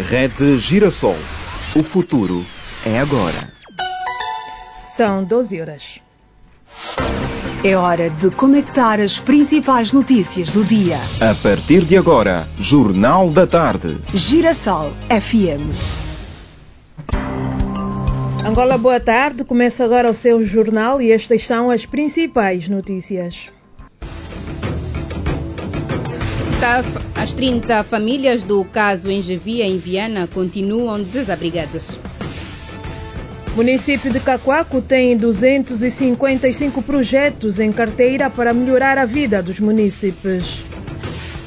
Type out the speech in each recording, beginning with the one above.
Rede Girassol. O futuro é agora. São 12 horas. É hora de conectar as principais notícias do dia. A partir de agora, Jornal da Tarde. Girassol FM. Angola, boa tarde. Começa agora o seu jornal e estas são as principais notícias. As 30 famílias do caso Engevia, em Viana, continuam desabrigadas. O município de Cacoaco tem 255 projetos em carteira para melhorar a vida dos munícipes.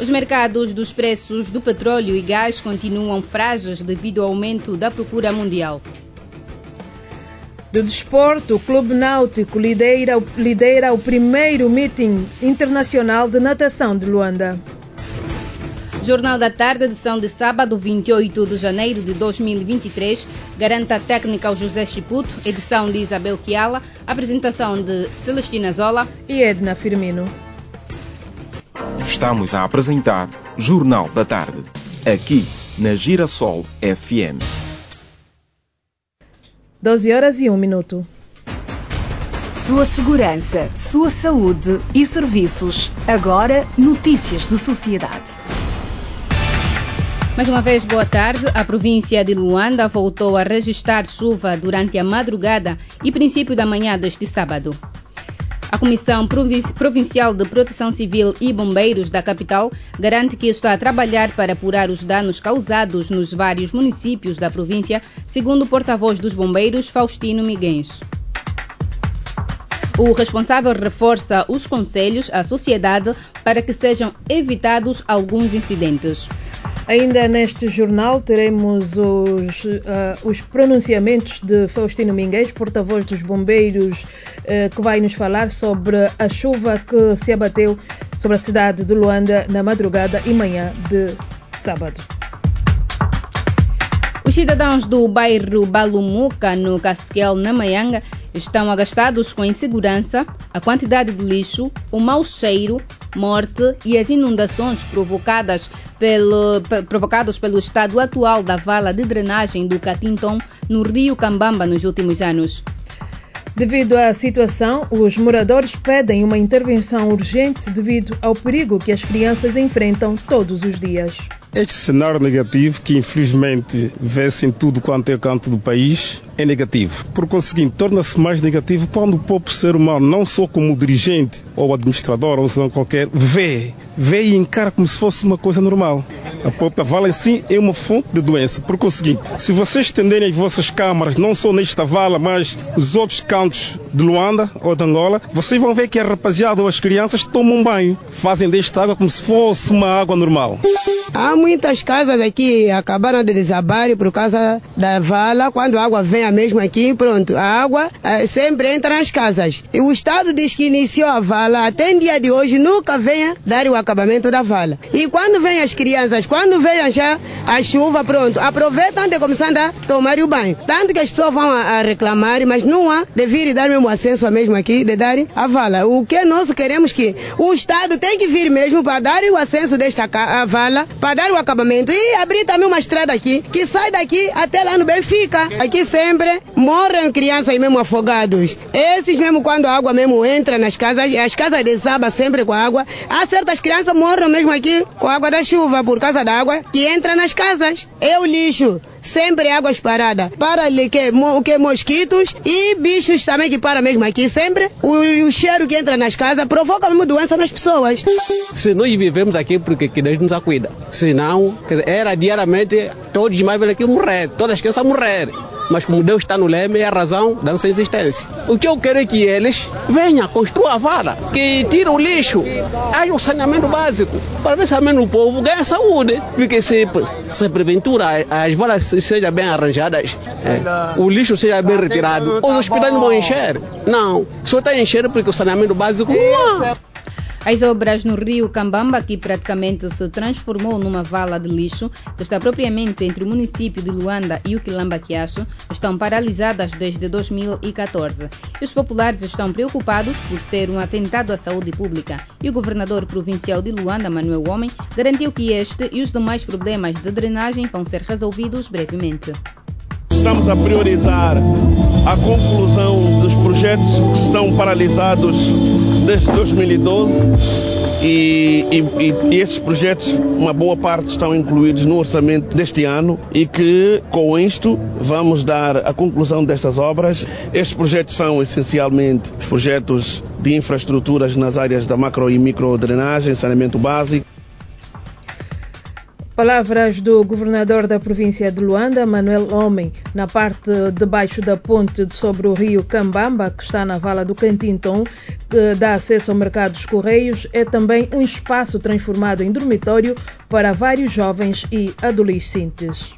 Os mercados dos preços do petróleo e gás continuam frágeis devido ao aumento da procura mundial. Do desporto, o Clube Náutico lidera o primeiro meeting internacional de natação de Luanda. Jornal da Tarde, edição de sábado, 28 de janeiro de 2023. Garanta técnica ao José Chiputo, edição de Isabel Kiala, apresentação de Celestina Zola e Edna Firmino. Estamos a apresentar Jornal da Tarde, aqui na Girassol FM. 12 horas e 1 minuto. Sua segurança, sua saúde e serviços. Agora, notícias de sociedade. Mais uma vez, boa tarde. A província de Luanda voltou a registrar chuva durante a madrugada e princípio da manhã deste sábado. A Comissão Provincial de Proteção Civil e Bombeiros da capital garante que está a trabalhar para apurar os danos causados nos vários municípios da província, segundo o porta-voz dos bombeiros, Faustino Miguens. O responsável reforça os conselhos à sociedade para que sejam evitados alguns incidentes. Ainda neste jornal teremos os pronunciamentos de Faustino Miguens, porta-voz dos bombeiros, que vai nos falar sobre a chuva que se abateu sobre a cidade de Luanda na madrugada e manhã de sábado. Os cidadãos do bairro Balumuca, no Casquel, na Maianga, estão agastados com a insegurança, a quantidade de lixo, o mau cheiro, morte e as inundações provocados pelo estado atual da vala de drenagem do Catinton no rio Cambamba nos últimos anos. Devido à situação, os moradores pedem uma intervenção urgente devido ao perigo que as crianças enfrentam todos os dias. Este cenário negativo, que infelizmente vê-se em tudo quanto é canto do país, é negativo. Por conseguinte, torna-se mais negativo quando o próprio ser humano, não só como dirigente ou administrador ou não qualquer, vê e encara como se fosse uma coisa normal. A própria vala em si é uma fonte de doença. Por conseguinte, se vocês estenderem as vossas câmaras, não só nesta vala, mas nos outros cantos de Luanda ou de Angola, vocês vão ver que a rapaziada ou as crianças tomam banho, fazem desta água como se fosse uma água normal. Há muitas casas aqui acabaram de desabar por causa da vala. Quando a água vem mesmo aqui, pronto, a água sempre entra nas casas. E o Estado diz que iniciou a vala, até em dia de hoje nunca venha dar o acabamento da vala. E quando vem as crianças, quando vem já a chuva, pronto, aproveitam de começar a tomar o banho. Tanto que as pessoas vão a reclamar, mas não há de vir e dar mesmo acesso mesmo aqui, de dar a vala. O que nós queremos que o Estado tem que vir mesmo para dar o acesso desta vala, para dar o acabamento e abrir também uma estrada aqui, que sai daqui até lá no Benfica. Aqui sempre morrem crianças mesmo afogados. Esses mesmo quando a água mesmo entra nas casas, as casas desabam sempre com a água. Há certas crianças morrem mesmo aqui com a água da chuva, por causa da água que entra nas casas. É o lixo. Sempre águas paradas. Para que mosquitos e bichos também que param mesmo aqui. Sempre o cheiro que entra nas casas provoca mesmo doença nas pessoas. Se nós vivemos aqui porque que Deus nos cuida. Se não, era diariamente todos mais velhos aqui morrer. Todas as crianças morrer. Mas como Deus está no leme, é a razão da nossa existência. O que eu quero é que eles venham, construam a vala, que tiram o lixo, haja um saneamento básico, para ver se também o povo ganha saúde. Porque se porventura as valas sejam bem arranjadas, o lixo seja bem retirado, os hospitais não vão encher. Não, só está enchendo porque o saneamento básico não há. As obras no rio Cambamba, que praticamente se transformou numa vala de lixo, que está propriamente entre o município de Luanda e o Quilamba Quiacho, estão paralisadas desde 2014. Os populares estão preocupados por ser um atentado à saúde pública e o governador provincial de Luanda, Manuel Homem, garantiu que este e os demais problemas de drenagem vão ser resolvidos brevemente. Estamos a priorizar a conclusão dos projetos que estão paralisados desde 2012 e esses projetos, uma boa parte, estão incluídos no orçamento deste ano e que, com isto, vamos dar a conclusão destas obras. Estes projetos são, essencialmente, os projetos de infraestruturas nas áreas da macro e micro drenagem, saneamento básico. Palavras do governador da província de Luanda, Manuel Homem, na parte de baixo da ponte sobre o rio Cambamba, que está na vala do Cantinton, que dá acesso ao mercado dos Correios, é também um espaço transformado em dormitório para vários jovens e adolescentes.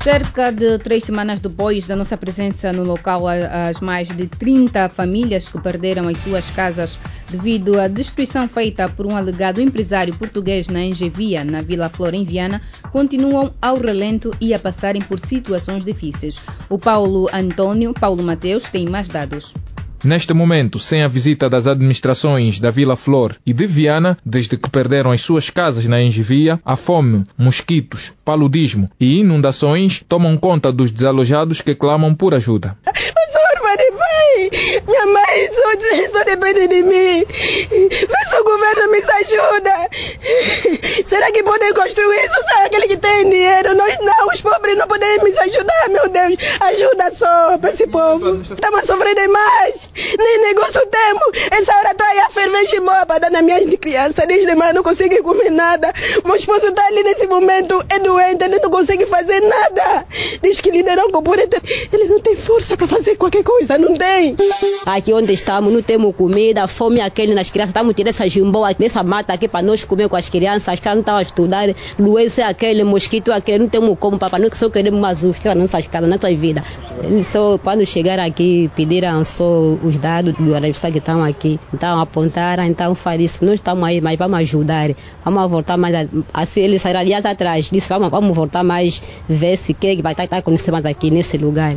Cerca de 3 semanas depois da nossa presença no local, as mais de 30 famílias que perderam as suas casas devido à destruição feita por um alegado empresário português na Engevia, na Vila Flor, em Viana, continuam ao relento e a passarem por situações difíceis. O Paulo Mateus tem mais dados. Neste momento, sem a visita das administrações da Vila Flor e de Viana, desde que perderam as suas casas na Engevia, a fome, mosquitos, paludismo e inundações tomam conta dos desalojados que clamam por ajuda. Minha mãe só depende de mim. Vê se o governo me ajuda. Será que podem construir isso? Será aquele que tem dinheiro? Nós não, os pobres não podemos ajudar, meu Deus. Ajuda só para esse povo. Estamos a sofrer demais. Nem negócio temos. Essa hora estou aí a ferver chimó para dar na minha criança. Desde manhã não consigo comer nada. Meu esposo está ali nesse momento, é doente, ele não consegue fazer nada. Diz que liderou com por ele não tem força para fazer qualquer coisa, não tem. Aqui onde estamos não temos comida, a fome aquele nas crianças, estamos tirando essa jumboa nessa mata aqui para nós comer com as crianças não estão a estudar, doença é aquele, mosquito é aquele, não temos como, papai, nós só queremos mais nas nossas casas, nas nossas vidas. Eles só, quando chegaram aqui, pediram só os dados do pessoas que estão aqui, então apontaram, então faz isso, nós estamos aí, mas vamos ajudar, vamos voltar mais, assim eles saíram dias atrás, disse vamos voltar mais, ver se que vai estar acontecendo mais aqui nesse lugar.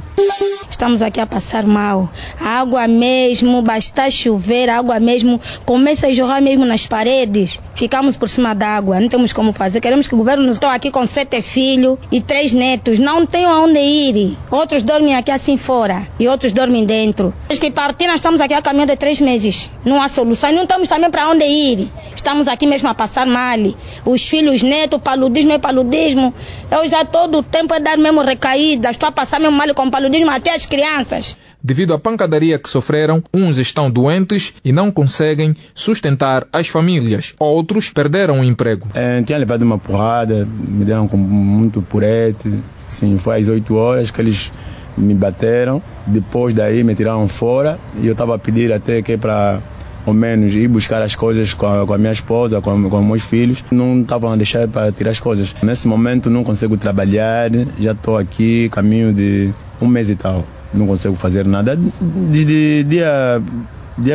Estamos aqui a passar mal. A água mesmo, basta chover, a água mesmo começa a jorrar mesmo nas paredes. Ficamos por cima da água, não temos como fazer. Queremos que o governo nos dê aqui com 7 filhos e 3 netos. Não tem aonde ir. Outros dormem aqui assim fora e outros dormem dentro. Desde que partir, nós estamos aqui a caminho de 3 meses. Não há solução. Não temos também para onde ir. Estamos aqui mesmo a passar mal. Os filhos, netos, paludismo é paludismo. Eu já todo o tempo é dar mesmo recaídas. Estou a passar mesmo mal com paludismo até as crianças. Devido à pancadaria que sofreram, uns estão doentes e não conseguem sustentar as famílias. Outros perderam o emprego. Tinha levado uma porrada, me deram com muito purete. Sim, foi às 8 horas que eles me bateram. Depois daí me tiraram fora e eu estava a pedir até que para ao menos ir buscar as coisas com a minha esposa, com meus filhos. Não estavam a deixar para tirar as coisas. Nesse momento não consigo trabalhar, já estou aqui, caminho de 1 mês e tal. Não consigo fazer nada. Desde dia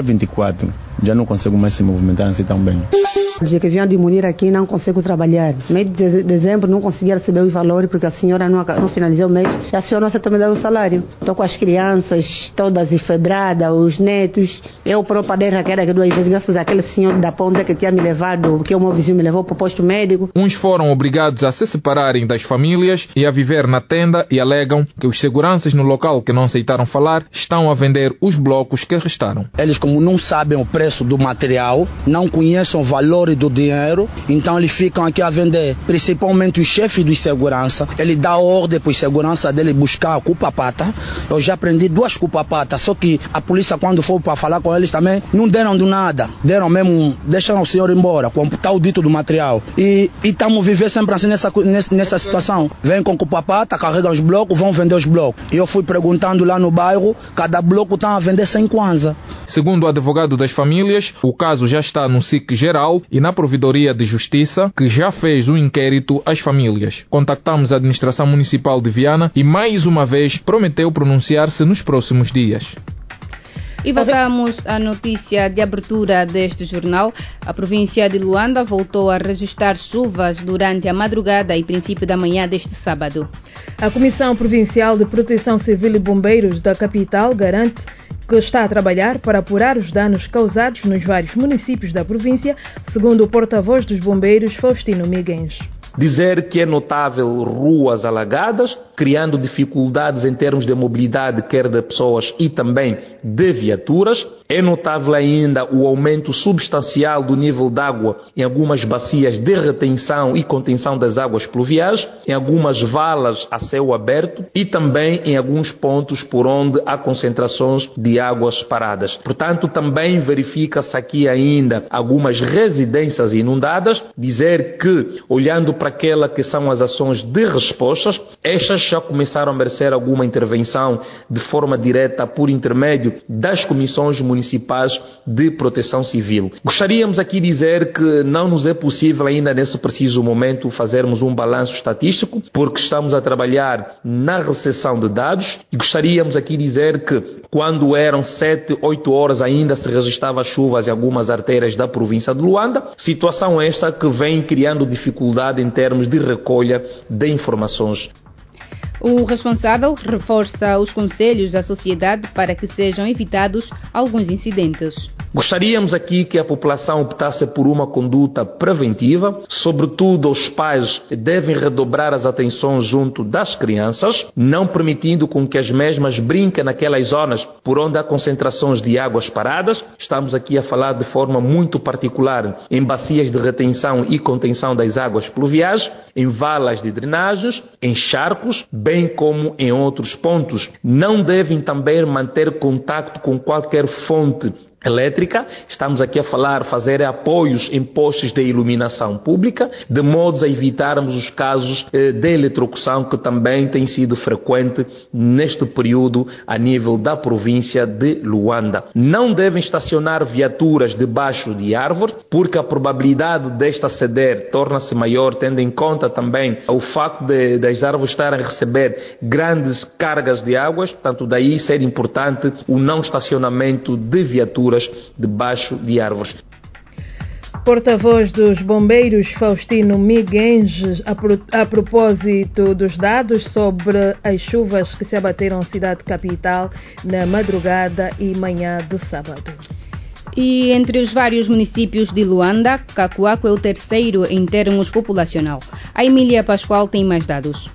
24, já não consigo mais se movimentar assim tão bem. Desde que vieram diminuir aqui, não consigo trabalhar. Mês de dezembro não conseguia receber os valores porque a senhora não finalizou o mês e a senhora não aceitou me dar o salário. Estou com as crianças todas enfebradas, os netos. Eu próprio padei raqueira 2 vezes, graças àquele senhor da ponta que tinha me levado, que o meu vizinho me levou para o posto médico. Uns foram obrigados a se separarem das famílias e a viver na tenda e alegam que os seguranças no local que não aceitaram falar estão a vender os blocos que restaram. Eles, como não sabem o preço do material, não conhecem o valor do dinheiro, então eles ficam aqui a vender, principalmente os chefes de segurança. Ele dá ordem para os segurança dele buscar a culpa-pata. Eu já aprendi 2 culpa-patas, só que a polícia, quando for para falar com eles também, não deram de nada, deram mesmo, deixaram o senhor embora, com o dito do material. E estamos vivendo sempre assim nessa situação. Vêm com culpa-pata, carregam os blocos, vão vender os blocos. E eu fui perguntando lá no bairro, cada bloco está a vender 100 kwanza. Segundo o advogado das famílias, o caso já está no SIC geral e na Provedoria de Justiça, que já fez um inquérito às famílias. Contactamos a administração municipal de Viana e mais uma vez prometeu pronunciar-se nos próximos dias. E voltamos à notícia de abertura deste jornal. A província de Luanda voltou a registrar chuvas durante a madrugada e princípio da manhã deste sábado. A Comissão Provincial de Proteção Civil e Bombeiros da capital garante que está a trabalhar para apurar os danos causados nos vários municípios da província, segundo o porta-voz dos bombeiros, Faustino Miguens. Dizer que é notável ruas alagadas, criando dificuldades em termos de mobilidade, quer de pessoas e também de viaturas. É notável ainda o aumento substancial do nível de água em algumas bacias de retenção e contenção das águas pluviais, em algumas valas a céu aberto e também em alguns pontos por onde há concentrações de águas paradas. Portanto, também verifica-se aqui ainda algumas residências inundadas. Dizer que, olhando para aquela que são as ações de respostas, estas já começaram a merecer alguma intervenção de forma direta por intermédio das comissões municipais de proteção civil. Gostaríamos aqui de dizer que não nos é possível ainda nesse preciso momento fazermos um balanço estatístico, porque estamos a trabalhar na recepção de dados, e gostaríamos aqui de dizer que quando eram 7, 8 horas ainda se registrava chuvas em algumas artérias da província de Luanda, situação esta que vem criando dificuldade em termos de recolha de informações. O responsável reforça os conselhos da sociedade para que sejam evitados alguns incidentes. Gostaríamos aqui que a população optasse por uma conduta preventiva, sobretudo os pais devem redobrar as atenções junto das crianças, não permitindo com que as mesmas brinquem naquelas zonas por onde há concentrações de águas paradas. Estamos aqui a falar de forma muito particular em bacias de retenção e contenção das águas pluviais, em valas de drenagens, em charcos, bem como em outros pontos. Não devem também manter contato com qualquer fonte elétrica. Estamos aqui a fazer apoios em postes de iluminação pública, de modo a evitarmos os casos de eletrocução que também tem sido frequente neste período a nível da província de Luanda. Não devem estacionar viaturas debaixo de árvore, porque a probabilidade desta ceder torna-se maior, tendo em conta também o facto das árvores estarem a receber grandes cargas de águas, portanto daí ser importante o não estacionamento de viaturas debaixo de árvores. Porta-voz dos bombeiros Faustino Miguens, a propósito dos dados sobre as chuvas que se abateram na cidade capital na madrugada e manhã de sábado. E entre os vários municípios de Luanda, Cacoaco é o terceiro em termos populacional. A Emília Pascoal tem mais dados.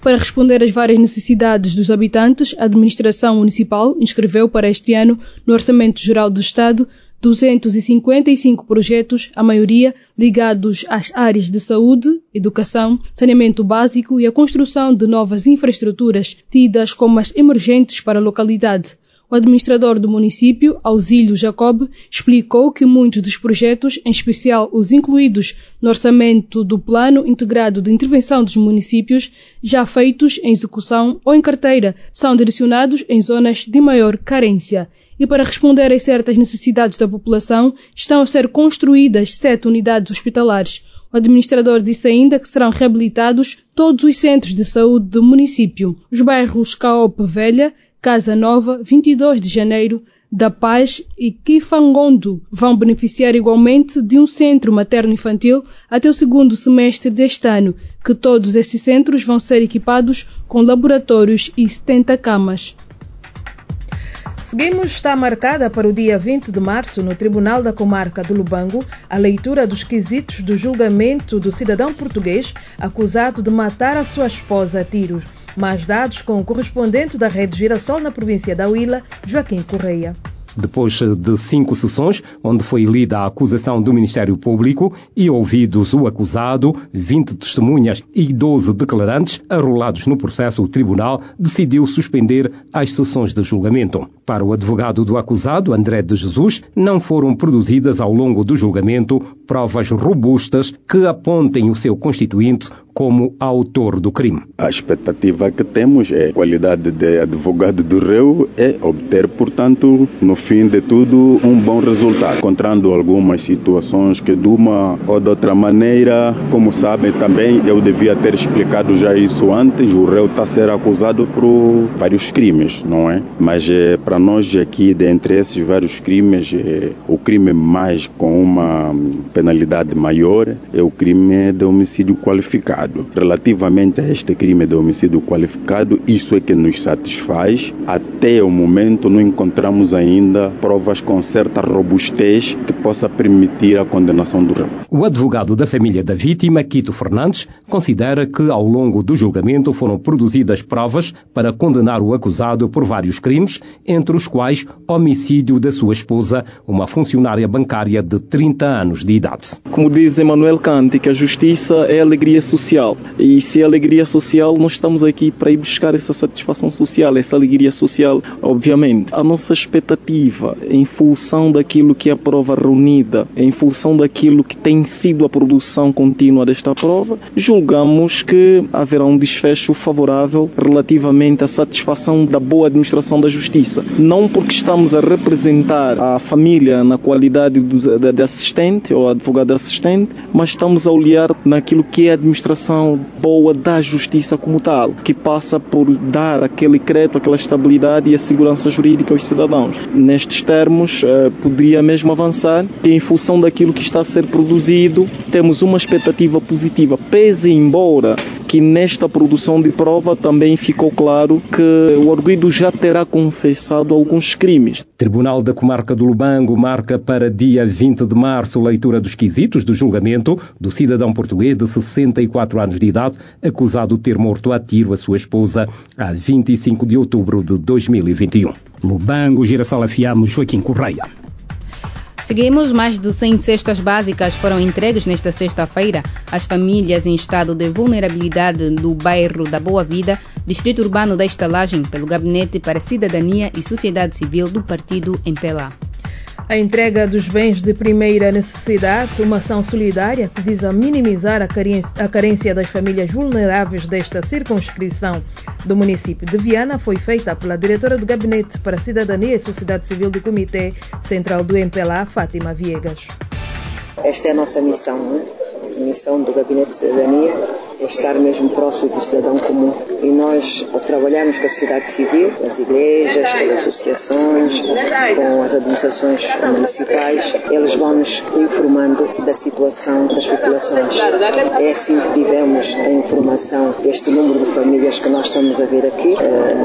Para responder às várias necessidades dos habitantes, a administração municipal inscreveu para este ano, no Orçamento Geral do Estado, 255 projetos, a maioria ligados às áreas de saúde, educação, saneamento básico e a construção de novas infraestruturas tidas como as emergentes para a localidade. O administrador do município, Ausílio Jacob, explicou que muitos dos projetos, em especial os incluídos no orçamento do Plano Integrado de Intervenção dos Municípios, já feitos em execução ou em carteira, são direcionados em zonas de maior carência. E para responder às certas necessidades da população, estão a ser construídas 7 unidades hospitalares. O administrador disse ainda que serão reabilitados todos os centros de saúde do município. Os bairros Caope Velha, Casa Nova, 22 de Janeiro, da Paz e Kifangondo vão beneficiar igualmente de um centro materno-infantil até o segundo semestre deste ano, que todos estes centros vão ser equipados com laboratórios e 70 camas. Seguimos, está marcada para o dia 20 de março, no Tribunal da Comarca do Lubango, a leitura dos quesitos do julgamento do cidadão português acusado de matar a sua esposa a tiros. Mais dados com o correspondente da Rede Girassol na província da Huila, Joaquim Correia. Depois de 5 sessões, onde foi lida a acusação do Ministério Público e ouvidos o acusado, 20 testemunhas e 12 declarantes arrolados no processo, o Tribunal decidiu suspender as sessões de julgamento. Para o advogado do acusado, André de Jesus, não foram produzidas ao longo do julgamento provas robustas que apontem o seu constituinte como autor do crime. A expectativa que temos é a qualidade de advogado do réu é obter, portanto, no fim de tudo, um bom resultado, encontrando algumas situações que de uma ou de outra maneira, como sabem também, eu devia ter explicado já isso antes, o réu está a ser acusado por vários crimes, não é? Mas para nós aqui, dentre esses vários crimes, o crime mais com uma penalidade maior é o crime de homicídio qualificado. Relativamente a este crime de homicídio qualificado, isso é que nos satisfaz. Até o momento não encontramos ainda provas com certa robustez que possa permitir a condenação do réu. O advogado da família da vítima, Quito Fernandes, considera que ao longo do julgamento foram produzidas provas para condenar o acusado por vários crimes, entre os quais homicídio da sua esposa, uma funcionária bancária de 30 anos de idade. Como diz Emmanuel Kant, que a justiça é alegria social. E se é alegria social, nós estamos aqui para ir buscar essa satisfação social, essa alegria social, obviamente. A nossa expectativa, em função daquilo que é a prova reunida, em função daquilo que tem sido a produção contínua desta prova, julgamos que haverá um desfecho favorável relativamente à satisfação da boa administração da justiça. Não porque estamos a representar a família na qualidade de assistente ou advogado assistente, mas estamos a olhar naquilo que é a administração boa da justiça como tal, que passa por dar aquele crédito, aquela estabilidade e a segurança jurídica aos cidadãos. Nestes termos, poderia mesmo avançar que, em função daquilo que está a ser produzido, temos uma expectativa positiva, pese embora que nesta produção de prova também ficou claro que o arguido já terá confessado alguns crimes. Tribunal da Comarca do Lubango marca para dia 20 de março leitura dos quesitos do julgamento do cidadão português de 64 anos de idade, acusado de ter morto a tiro a sua esposa a 25 de outubro de 2021. Lubango, Girassol FM, Joaquim Correia. Seguimos, mais de 100 cestas básicas foram entregues nesta sexta-feira às famílias em estado de vulnerabilidade do bairro da Boa Vida, distrito urbano da Estalagem, pelo Gabinete para Cidadania e Sociedade Civil do Partido MPLA. A entrega dos bens de primeira necessidade, uma ação solidária que visa minimizar a carência das famílias vulneráveis desta circunscrição do município de Viana, foi feita pela diretora do Gabinete para a Cidadania e Sociedade Civil do Comitê Central do MPLA, Fátima Viegas. Esta é a nossa missão, né? A missão do Gabinete de Cidadania é estar mesmo próximo do cidadão comum. E nós trabalhamos com a sociedade civil, com as igrejas, com as associações, com as administrações municipais. Eles vão nos informando da situação das populações. É assim que tivemos a informação deste número de famílias que nós estamos a ver aqui,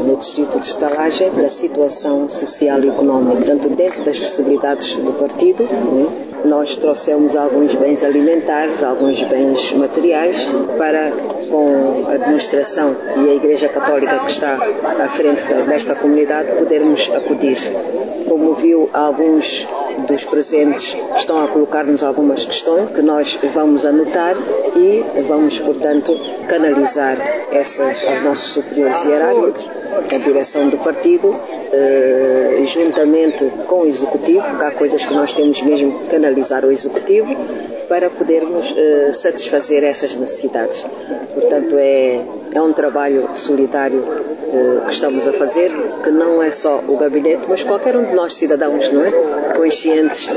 no distrito de Estalagem, da situação social e económica. Portanto, dentro das possibilidades do partido, né, nós trouxemos alguns bens alimentares, alguns bens materiais para, com a administração e a Igreja Católica que está à frente desta comunidade, podermos acudir. Como viu, alguns dos presentes estão a colocar-nos algumas questões que nós vamos anotar e vamos, portanto, canalizar essas aos nossos superiores hierárquicos, a direção do partido, juntamente com o Executivo, porque há coisas que nós temos mesmo que canalizar ao Executivo para podermos satisfazer essas necessidades. Portanto, é um trabalho solidário que estamos a fazer, que não é só o gabinete, mas qualquer um de nós cidadãos, não é? Conscientes,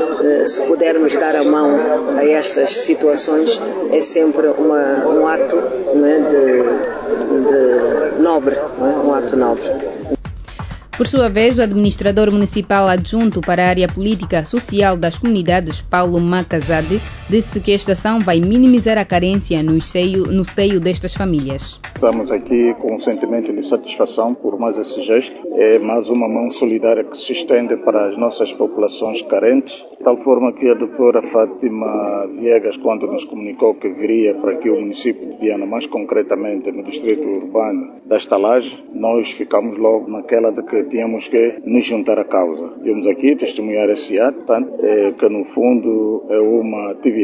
se pudermos dar a mão a estas situações, é sempre um ato, não é? de nobre, não é? Um ato nobre. Por sua vez, o administrador municipal adjunto para a área política social das comunidades, Paulo Macazade, disse que esta ação vai minimizar a carência no seio destas famílias. Estamos aqui com um sentimento de satisfação por mais esse gesto. É mais uma mão solidária que se estende para as nossas populações carentes, de tal forma que a doutora Fátima Viegas, quando nos comunicou que viria para aqui o município de Viana, mais concretamente no distrito urbano da Estalagem, nós ficamos logo naquela de que tínhamos que nos juntar à causa. Viemos aqui testemunhar esse ato, que no fundo é uma atividade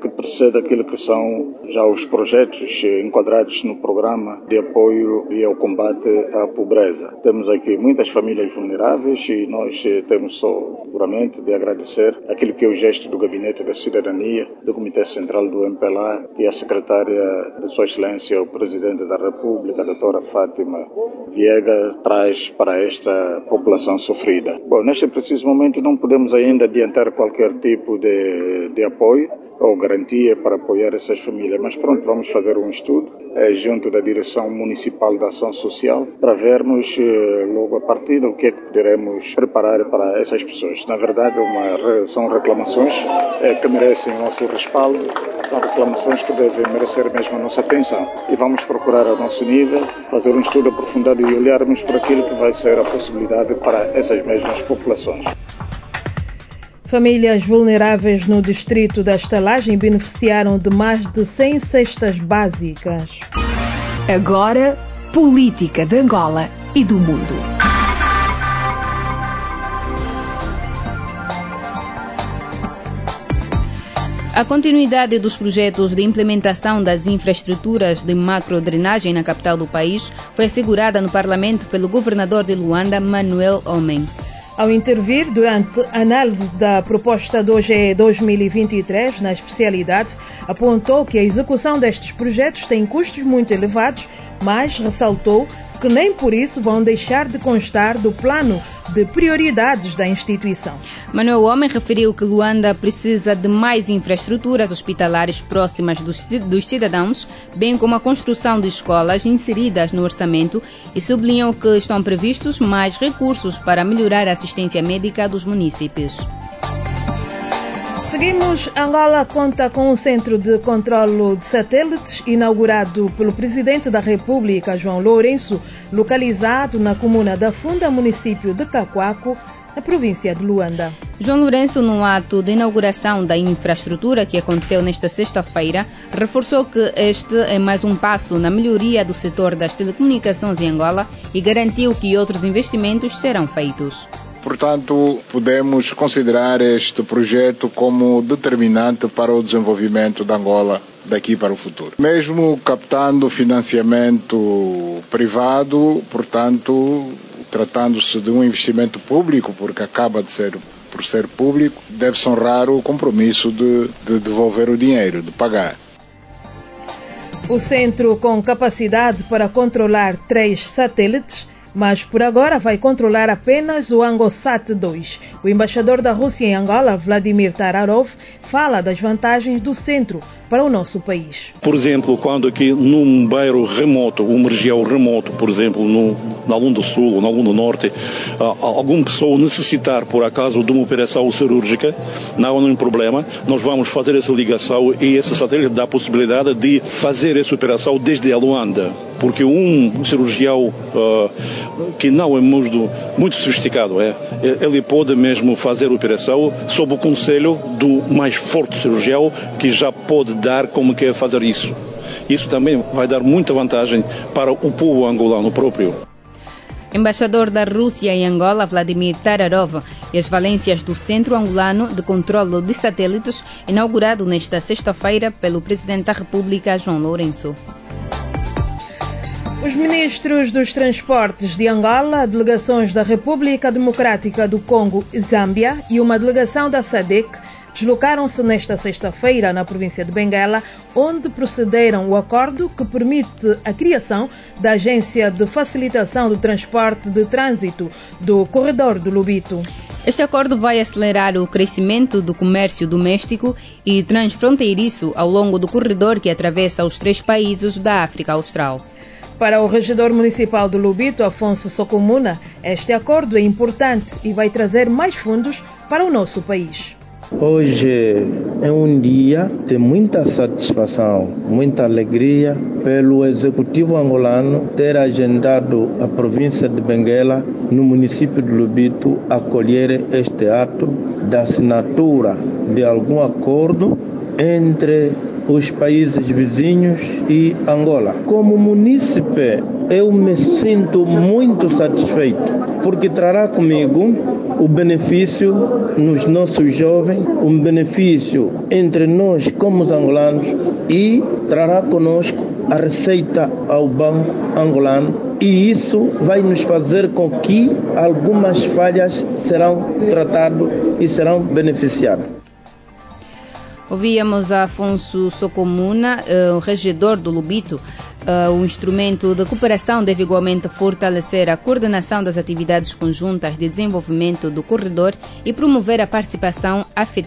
que precede aquilo que são já os projetos enquadrados no programa de apoio e ao combate à pobreza. Temos aqui muitas famílias vulneráveis e nós temos só puramente de agradecer aquilo que é o gesto do Gabinete da Cidadania, do Comitê Central do MPLA e a Secretária de Sua Excelência, o Presidente da República, a doutora Fátima Viegas, traz para esta população sofrida. Bom, neste preciso momento não podemos ainda adiantar qualquer tipo de apoio ou garantia para apoiar essas famílias, mas pronto, vamos fazer um estudo junto da Direção Municipal da Ação Social para vermos logo a partir do que é que poderemos preparar para essas pessoas. Na verdade, são reclamações que merecem o nosso respaldo, são reclamações que devem merecer mesmo a nossa atenção e vamos procurar ao nosso nível fazer um estudo aprofundado e olharmos para aquilo que vai ser a possibilidade para essas mesmas populações. Famílias vulneráveis no distrito da Estalagem beneficiaram de mais de 100 cestas básicas. Agora, política de Angola e do mundo. A continuidade dos projetos de implementação das infraestruturas de macrodrenagem na capital do país foi assegurada no Parlamento pelo governador de Luanda, Manuel Homem. Ao intervir durante a análise da proposta do OGE 2023 na especialidade, apontou que a execução destes projetos tem custos muito elevados, mas ressaltou que nem por isso vão deixar de constar do plano de prioridades da instituição. Manuel Homem referiu que Luanda precisa de mais infraestruturas hospitalares próximas dos cidadãos, bem como a construção de escolas inseridas no orçamento e sublinhou que estão previstos mais recursos para melhorar a assistência médica dos municípios. Seguimos. Angola conta com um centro de controlo de satélites inaugurado pelo Presidente da República, João Lourenço, localizado na comuna da Funda, município de Cacoaco, na província de Luanda. João Lourenço, no ato de inauguração da infraestrutura que aconteceu nesta sexta-feira, reforçou que este é mais um passo na melhoria do setor das telecomunicações em Angola e garantiu que outros investimentos serão feitos. Portanto, podemos considerar este projeto como determinante para o desenvolvimento da Angola daqui para o futuro. Mesmo captando financiamento privado, portanto, tratando-se de um investimento público, porque acaba por ser público, deve-se honrar o compromisso de devolver o dinheiro, de pagar. O centro, com capacidade para controlar 3 satélites, mas por agora vai controlar apenas o Angosat 2. O embaixador da Rússia em Angola, Vladimir Tararov, fala das vantagens do centro para o nosso país. Por exemplo, quando aqui num bairro remoto, uma região remota, por exemplo, na Lunda Sul ou na Lunda Norte, alguma pessoa necessitar, por acaso, de uma operação cirúrgica, não há nenhum problema, nós vamos fazer essa ligação e esse satélite dá a possibilidade de fazer essa operação desde a Luanda, porque um cirurgião que não é muito sofisticado, ele pode mesmo fazer a operação sob o conselho do mais forte cirurgião que já pode dar como quer fazer isso. Isso também vai dar muita vantagem para o povo angolano próprio. Embaixador da Rússia em Angola, Vladimir Tararov, e as valências do Centro Angolano de Controlo de Satélites, inaugurado nesta sexta-feira pelo Presidente da República, João Lourenço. Os ministros dos transportes de Angola, delegações da República Democrática do Congo e Zâmbia e uma delegação da SADC deslocaram-se nesta sexta-feira na província de Benguela, onde procederam o acordo que permite a criação da Agência de Facilitação do Transporte de Trânsito do Corredor do Lobito. Este acordo vai acelerar o crescimento do comércio doméstico e transfronteiriço ao longo do corredor que atravessa os 3 países da África Austral. Para o regedor municipal de Lobito, Afonso Socomuna, este acordo é importante e vai trazer mais fundos para o nosso país. Hoje é um dia de muita satisfação, muita alegria pelo Executivo angolano ter agendado a província de Benguela, no município de Lobito, acolher este ato da assinatura de algum acordo entre os países vizinhos e Angola. Como munícipe, eu me sinto muito satisfeito, porque trará comigo o benefício nos nossos jovens, um benefício entre nós como os angolanos e trará conosco a receita ao banco angolano, e isso vai nos fazer com que algumas falhas serão tratadas e serão beneficiadas. Ouvíamos Afonso Socomuna, o regedor do Lubito. O instrumento de cooperação deve igualmente fortalecer a coordenação das atividades conjuntas de desenvolvimento do corredor e promover a participação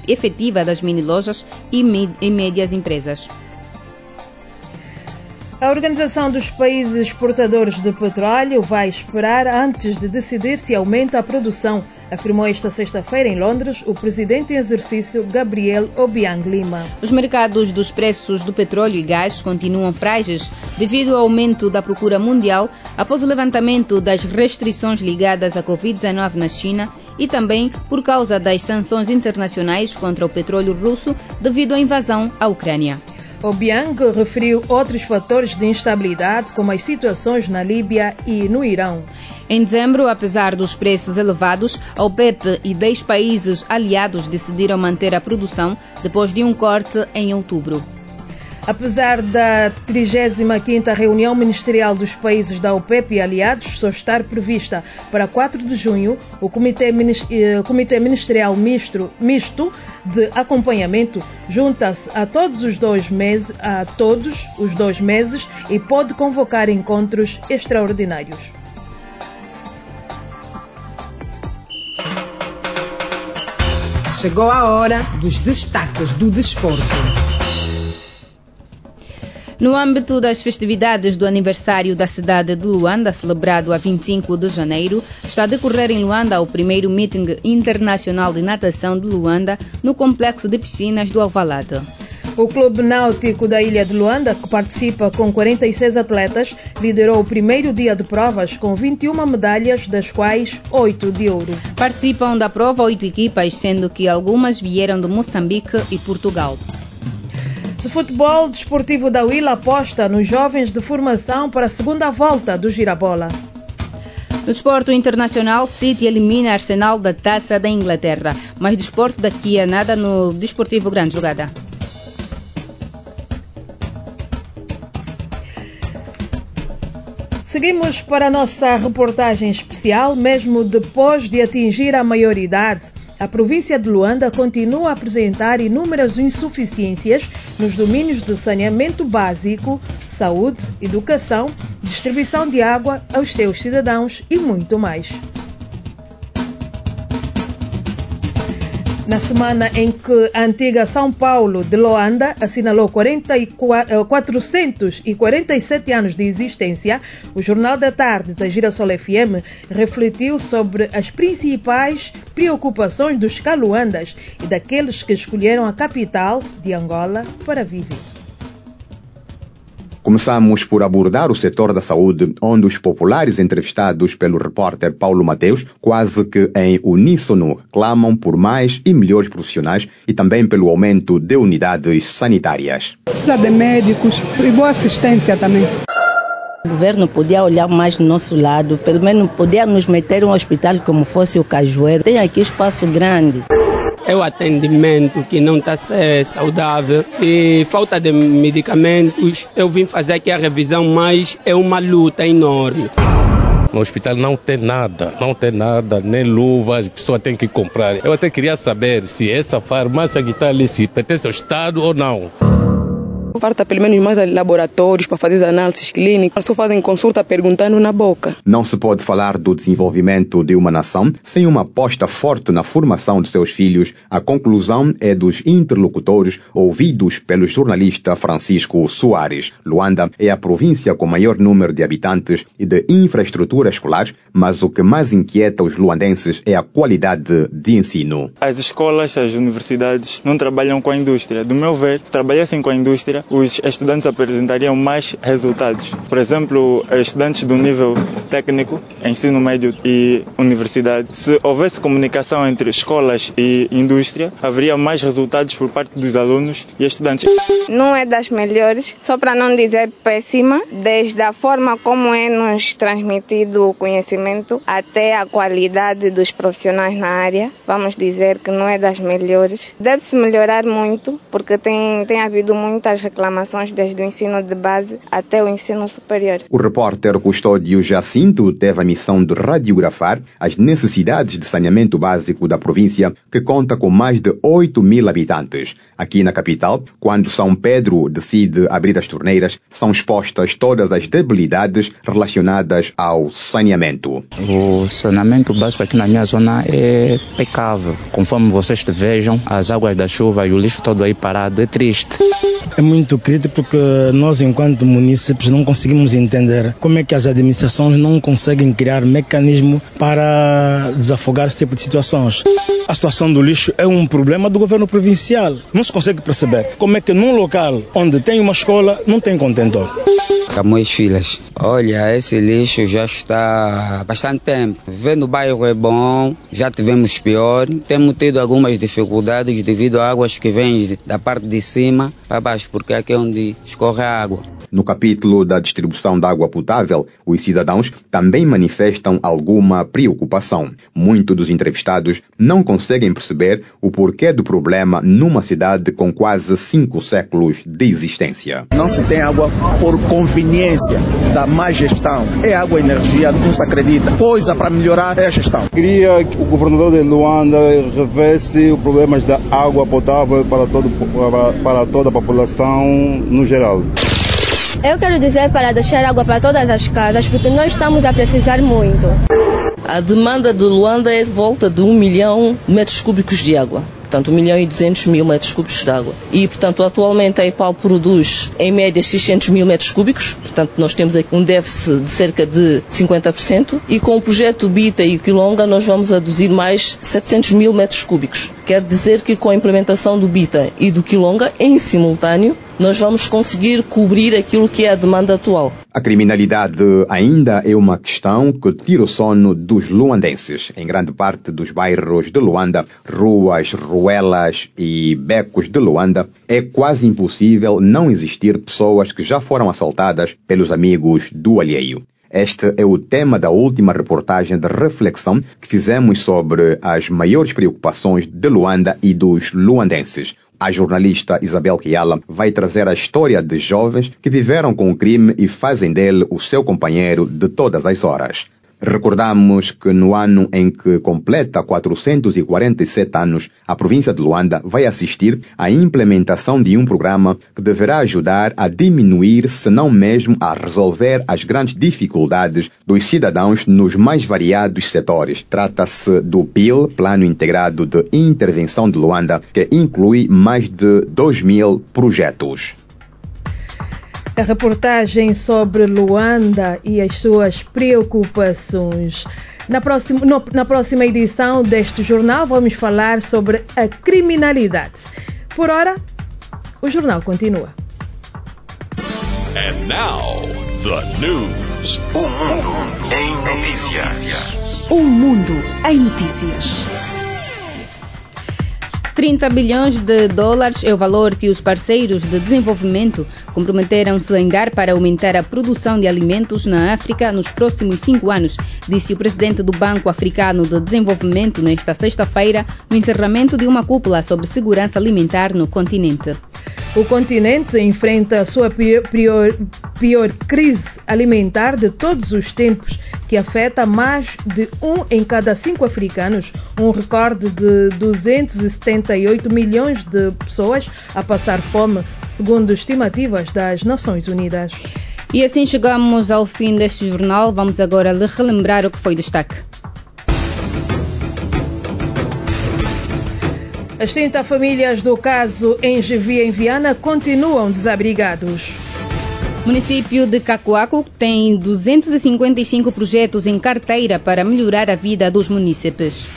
efetiva das mini-lojas e médias empresas. A Organização dos Países Exportadores de Petróleo vai esperar antes de decidir se aumenta a produção, afirmou esta sexta-feira em Londres o presidente em exercício Gabriel Obiang Lima. Os mercados dos preços do petróleo e gás continuam frágeis devido ao aumento da procura mundial após o levantamento das restrições ligadas à Covid-19 na China e também por causa das sanções internacionais contra o petróleo russo devido à invasão à Ucrânia. Obiang referiu outros fatores de instabilidade, como as situações na Líbia e no Irão. Em dezembro, apesar dos preços elevados, a OPEP e 10 países aliados decidiram manter a produção depois de um corte em outubro. Apesar da 35ª reunião ministerial dos países da OPEP e aliados só estar prevista para 4 de junho, o Comitê Ministerial Misto de Acompanhamento junta-se a todos os 2 meses e pode convocar encontros extraordinários. Chegou a hora dos destaques do desporto. No âmbito das festividades do aniversário da cidade de Luanda, celebrado a 25 de janeiro, está a decorrer em Luanda o primeiro meeting internacional de natação de Luanda no complexo de piscinas do Alvalade. O Clube Náutico da Ilha de Luanda, que participa com 46 atletas, liderou o primeiro dia de provas com 21 medalhas, das quais 8 de ouro. Participam da prova 8 equipas, sendo que algumas vieram de Moçambique e Portugal. De futebol, Desportivo da Huila aposta nos jovens de formação para a segunda volta do Girabola. No desporto internacional, City elimina Arsenal da Taça da Inglaterra. Mais desporto daqui a nada no Desportivo Grande Jogada. Seguimos para a nossa reportagem especial. Mesmo depois de atingir a maioridade, a província de Luanda continua a apresentar inúmeras insuficiências nos domínios de saneamento básico, saúde, educação, distribuição de água aos seus cidadãos e muito mais. Na semana em que a antiga São Paulo de Luanda assinalou 447 anos de existência, o Jornal da Tarde da Girassol FM refletiu sobre as principais preocupações dos caluandas e daqueles que escolheram a capital de Angola para viver. Começamos por abordar o setor da saúde, onde os populares entrevistados pelo repórter Paulo Mateus, quase que em uníssono, clamam por mais e melhores profissionais e também pelo aumento de unidades sanitárias. Precisa de médicos e boa assistência também. O governo podia olhar mais do nosso lado, pelo menos podia nos meter um hospital como fosse o Cajueiro. Tem aqui espaço grande. É o atendimento que não está saudável e falta de medicamentos. Eu vim fazer aqui a revisão, mas é uma luta enorme. No hospital não tem nada, nem luvas, a pessoa tem que comprar. Eu até queria saber se essa farmácia que está ali se pertence ao Estado ou não. Falta pelo menos mais laboratórios para fazer as análises clínicas, só fazem consulta perguntando na boca. Não se pode falar do desenvolvimento de uma nação sem uma aposta forte na formação de seus filhos. A conclusão é dos interlocutores ouvidos pelo jornalista Francisco Soares. Luanda é a província com maior número de habitantes e de infraestrutura escolar, mas o que mais inquieta os luandenses é a qualidade de ensino. As escolas, as universidades não trabalham com a indústria. Do meu ver, se trabalhassem com a indústria, indústria, os estudantes apresentariam mais resultados. Por exemplo, estudantes do nível técnico, ensino médio e universidade. Se houvesse comunicação entre escolas e indústria, haveria mais resultados por parte dos alunos e estudantes. Não é das melhores, só para não dizer péssima, desde a forma como é nos transmitido o conhecimento até a qualidade dos profissionais na área, vamos dizer que não é das melhores. Deve-se melhorar muito, porque tem havido muitas reclamações desde o ensino de base até o ensino superior. O repórter Custódio Jacinto teve a missão de radiografar as necessidades de saneamento básico da província, que conta com mais de 8.000 habitantes. Aqui na capital, quando São Pedro decide abrir as torneiras, são expostas todas as debilidades relacionadas ao saneamento. O saneamento básico aqui na minha zona é pecável. Conforme vocês vejam, as águas da chuva e o lixo todo aí parado, é triste. É muito crítico porque nós, enquanto munícipes, não conseguimos entender como é que as administrações não conseguem criar mecanismo para desafogar esse tipo de situações. A situação do lixo é um problema do governo provincial. Não se consegue perceber como é que num local onde tem uma escola não tem contentor. Camões Filas. Olha, esse lixo já está há bastante tempo. Viver no bairro é bom, já tivemos pior. Temos tido algumas dificuldades devido a águas que vêm da parte de cima para baixo, porque aqui é onde escorre a água. No capítulo da distribuição de água potável, os cidadãos também manifestam alguma preocupação. Muitos dos entrevistados não conseguem perceber o porquê do problema numa cidade com quase 5 séculos de existência. Não se tem água por conveniência da má gestão. É água e energia, não se acredita. Coisa para melhorar é a gestão. Queria que o governador de Luanda revesse os problemas da água potável para toda a população no geral. Eu quero dizer para deixar água para todas as casas, porque nós estamos a precisar muito. A demanda de Luanda é volta de 1 milhão de metros cúbicos de água. Portanto, 1.200.000 metros cúbicos de água. E, portanto, atualmente a EPAL produz, em média, 600.000 metros cúbicos. Portanto, nós temos aqui um déficit de cerca de 50%. E com o projeto BITA e o Quilonga, nós vamos aduzir mais 700.000 metros cúbicos. Quer dizer que com a implementação do BITA e do Quilonga, em simultâneo, nós vamos conseguir cobrir aquilo que é a demanda atual. A criminalidade ainda é uma questão que tira o sono dos luandenses. Em grande parte dos bairros de Luanda, ruas, ruelas e becos de Luanda, é quase impossível não existir pessoas que já foram assaltadas pelos amigos do alheio. Este é o tema da última reportagem de reflexão que fizemos sobre as maiores preocupações de Luanda e dos luandenses. A jornalista Isabel Kiala vai trazer a história de jovens que viveram com o crime e fazem dele o seu companheiro de todas as horas. Recordamos que no ano em que completa 447 anos, a província de Luanda vai assistir à implementação de um programa que deverá ajudar a diminuir, se não mesmo a resolver as grandes dificuldades dos cidadãos nos mais variados setores. Trata-se do PIL, Plano Integrado de Intervenção de Luanda, que inclui mais de 2.000 projetos. A reportagem sobre Luanda e as suas preocupações. Na próxima edição deste jornal vamos falar sobre a criminalidade. Por ora, o jornal continua. And now, the news. O mundo em notícias. O mundo em notícias. 30 bilhões de dólares é o valor que os parceiros de desenvolvimento comprometeram-se em dar para aumentar a produção de alimentos na África nos próximos 5 anos, disse o presidente do Banco Africano de Desenvolvimento nesta sexta-feira, no encerramento de uma cúpula sobre segurança alimentar no continente. O continente enfrenta a sua pior crise alimentar de todos os tempos, que afeta mais de 1 em cada 5 africanos, um recorde de 278 milhões de pessoas a passar fome, segundo estimativas das Nações Unidas. E assim chegamos ao fim deste jornal. Vamos agora lhe relembrar o que foi destaque. As 30 famílias do caso Engevi em Viana continuam desabrigados. O município de Cacoaco tem 255 projetos em carteira para melhorar a vida dos munícipes.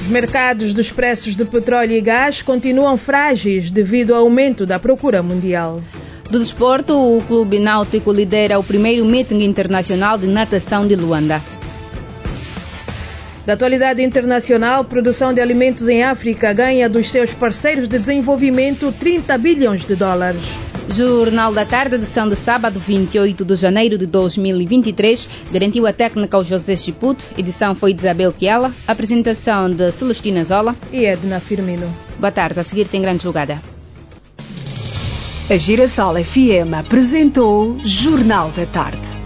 Os mercados dos preços de petróleo e gás continuam frágeis devido ao aumento da procura mundial. Do desporto, o Clube Náutico lidera o primeiro meeting internacional de natação de Luanda. Da atualidade internacional, produção de alimentos em África ganha dos seus parceiros de desenvolvimento 30 bilhões de dólares. Jornal da Tarde, edição de sábado, 28 de janeiro de 2023, garantiu a técnica ao José Chiputo. Edição foi de Isabel Kiala, apresentação de Celestina Zola e Edna Firmino. Boa tarde, a seguir tem grande jogada. A Girassol FM apresentou Jornal da Tarde.